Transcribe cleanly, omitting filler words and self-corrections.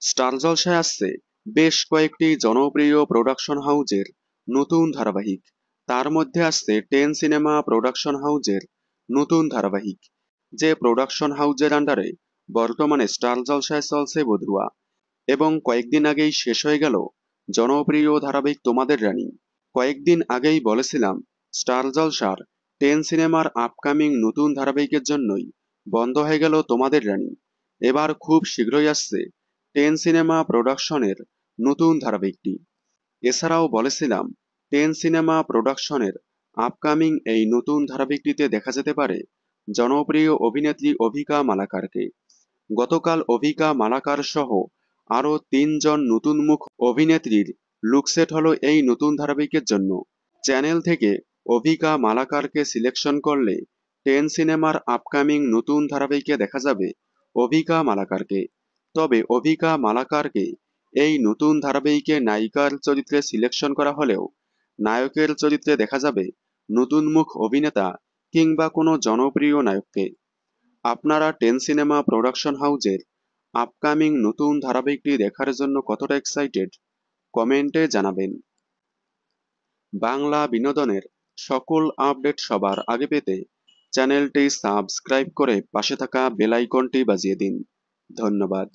Star জলসায় আসছে বেশ কয়েকটি জনপ্রিয় প্রোডাকশন হাউজের নতুন ধারাবাহিক। তার মধ্যে আসছে 10 সিনেমা প্রোডাকশন হাউজের নতুন ধারাবাহিক, যে প্রোডাকশন হাউজের আন্ডারে বর্তমানে স্টার জলসায় চলছে বধুয়া। এবং কয়েকদিন আগেই শেষ হয়ে গেল জনপ্রিয় ধারাবাহিক তোমাদের রানী। কয়েকদিন আগেই বলেছিলাম স্টার জলসার 10 সিনেমার আপকামিং নতুন ধারাবাহিকের জন্যই বন্ধ হয়ে গেল তোমাদের রানী। এবার খুব শীঘ্রই আসছে 10 সিনেমা প্রোডাকশনের নতুন ধারাবাহিকটি। এছাড়াও বলেছিলাম 10 সিনেমা প্রোডাকশনের আপকামিং এই নতুন ধারাবাহিকটিতে দেখা যেতে পারে জনপ্রিয় অভিনেত্রী অভিকা মালাকারকে। গতকাল অভিকা মালাকার সহ আরও 3 জন নতুন মুখ অভিনেত্রীর লুকসেট হলো এই নতুন ধারাবাহিকের জন্য। চ্যানেল থেকে অভিকা মালাকারকে সিলেকশন করলে 10 সিনেমার আপকামিং নতুন ধারাবাহিকে দেখা যাবে অভিকা মালাকারকে। তবে অভিকা মালাকারকে এই নতুন ধারাবাহিকে নায়িকার চরিত্রে সিলেকশন করা হলেও নায়কের চরিত্রে দেখা যাবে নতুন মুখ অভিনেতা কিংবা কোনো জনপ্রিয় নায়ককে। আপনারা 10 সিনেমা প্রোডাকশন হাউজের আপকামিং নতুন ধারাবাহিকটি দেখার জন্য কতটা এক্সাইটেড কমেন্টে জানাবেন। বাংলা বিনোদনের সকল আপডেট সবার আগে পেতে চ্যানেলটি সাবস্ক্রাইব করে পাশে থাকা বেল আইকনটি বাজিয়ে দিন। ধন্যবাদ।